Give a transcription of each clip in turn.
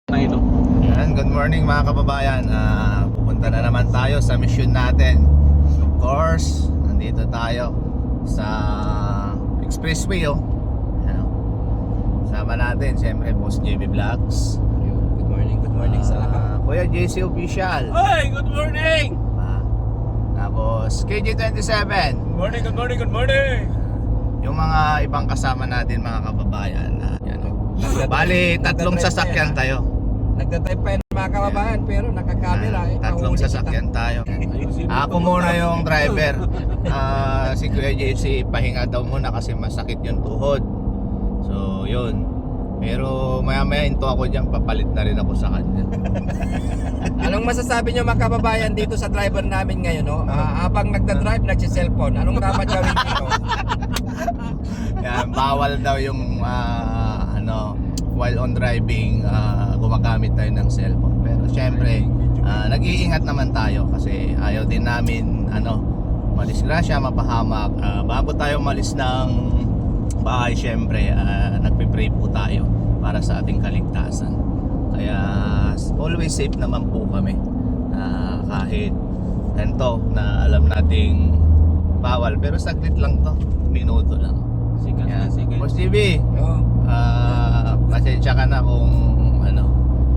Ito. Yan, good morning mga kababayan. Pupunta na naman tayo sa mission natin. Of course, nandito tayo sa expressway Yan, Sama natin siyempre Boss JB Vlogs. Good morning sa lahat. Kuya JC Official. Hey, good morning! Tapos KJ27. Good morning! Yung mga ibang kasama natin mga kababayan. Yan, Bali, tatlong sasakyan tayo. Nagtatay pa yung mga kababayan pero nakakamera. Tatlong sasakyan tayo. Ako muna yung driver. Si Kuya JC pahinga daw muna kasi masakit yung tuhod. So yun. Pero maya into ako dyan, papalit na rin ako sa kanya. Anong masasabi nyo mga kababayan dito sa driver namin ngayon? No? Habang nagda-drive, nagsi-cellphone. Anong dapat gawin dito? Yan, bawal daw yung while on driving, gumagamit tayo ng cellphone. Pero syempre, nag-iingat naman tayo kasi ayaw din namin madisgrasya, mapahamak. Bago tayo malis ng bahay, syempre, nagpe-pray po tayo para sa ating kaligtasan. Kaya always safe naman po kami. Kahit ganito na alam nating bawal, pero saglit lang to, minuto lang. Sige. Boss GB, Oh. pasensya ka na kung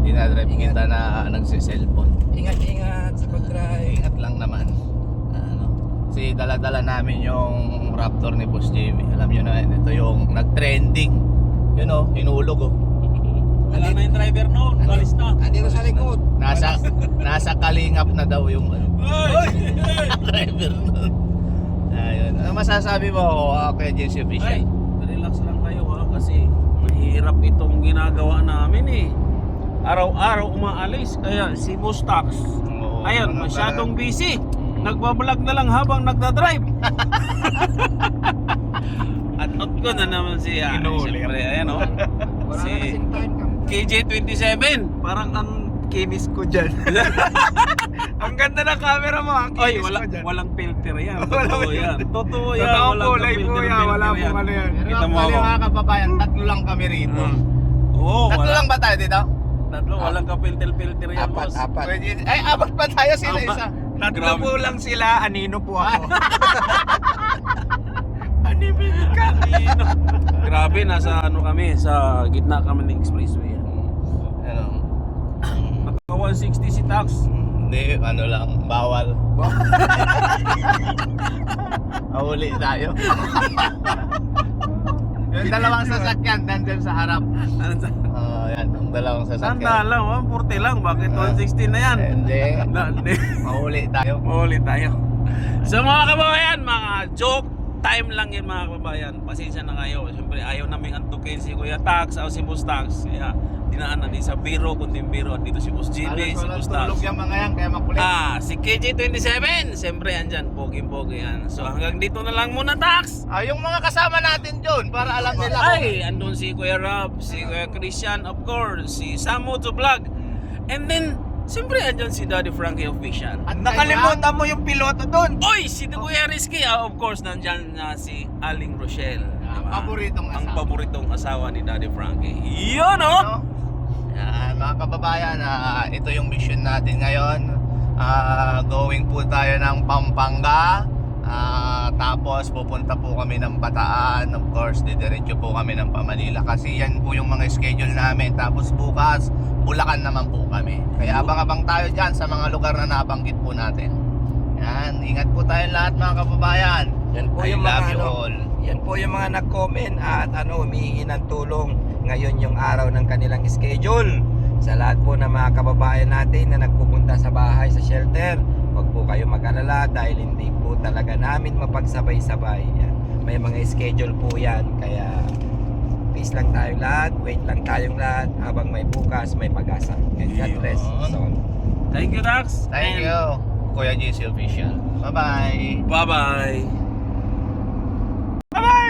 dinadrive kita na nagsi-cellphone. Ingat-ingat sa pag-drive. Ingat lang naman. Kasi dala-dala namin yung Raptor ni Boss JB. Alam nyo na, ito yung nag-trending. Yun hinulog Wala na yung driver noon, alis na. Andito sa likod. Nasa kalingap na daw yung Hey! driver nun. Ayun. Ano masasabi mo kay JC Official? Ay, relax lang kayo kasi mahirap itong ginagawa namin Araw-araw umaalis, kaya si Mustax, ayun, masyadong busy. Nagbablog na lang habang nagdadrive. At out ko na naman si siyempre, ayan Wala si na kasing time ka. KJ27. Parang ang Kinis ko dyan. Ang ganda ng camera mo. Ang ay, kinis ko dyan. walang filter yan. Walang Totoo yan. Totoo yan. Totoong Walang kulay po filter, yan. Wala filter pong yan. Pero Kita mo actually ako. mga kababayan, tatlo lang kami rito. Oo, Tatlo lang ba tayo dito? Tatlo, walang ka-filter yan, boss. Apat. Ay, apat pa tayo sila Apat. isa. Tatlo Grabe. po lang sila, anino po ako. Animin ka. Grabe, nasa kami, sa gitna kami ng expressway. Naka 160 si Tax. Hindi, lang, bawal. Mahuli tayo. Yung dalawang sasakyan, nandun sa harap. Yan, ang dalawang sasakyan. Tanda lang, 140 lang. Bakit 160 na yan? Hindi, Hindi. mahuli tayo. Mahuli tayo. So mga kababayan, mga joke time lang yan mga kababayan. Pasensya na kayo. Siyempre ayaw namin antukin si Kuya Tax o si Boss Tax. Kaya dinaan natin sa biro, kundi biro. At dito si Boss GB, si Alas Boss walang Tax. tulog yung mga yan, kaya makulit. Si KJ27. Siyempre andyan, pogi-pogi yan. So hanggang dito na lang muna, Tax. Yung mga kasama natin dyan, para alam nila. Ay, andun si Kuya Rob, si Kuya Christian, of course, si Samo to Vlog. And then, siyempre andyan si Daddy Frankie Official. At nakalimutan mo yung piloto doon. Oy, si Kuya Rizky, of course, nandyan si Aling Rochelle. Ang Diba? paboritong Ang asawa. paboritong asawa ni Daddy Frankie. Yun, Yan, mga kababayan, ito yung mission natin ngayon. Going po tayo ng Pampanga. Tapos pupunta po kami ng Bataan. Of course, didiretso po kami ng Pamanila kasi yan po yung mga schedule namin. Tapos bukas, Bulacan naman po kami. Kaya abang-abang tayo dyan sa mga lugar na nabanggit po natin. Yan, ingat po tayo lahat mga kababayan. Yan po I yung love mga you all. Yan po yung mga nag-comment at humihingi ng tulong. Ngayon yung araw ng kanilang schedule. Sa lahat po ng mga kababayan natin na nagpupunta sa bahay, sa shelter, huwag po kayo mag-alala dahil hindi po talaga namin mapagsabay-sabay. Yan. May mga schedule po yan. Kaya peace lang tayong lahat, wait lang tayong lahat habang may bukas, may pag-asa. And God bless. Yun. So, Thank you, Dax. Thank you, Kuya JC Official. Bye-bye. Bye-bye.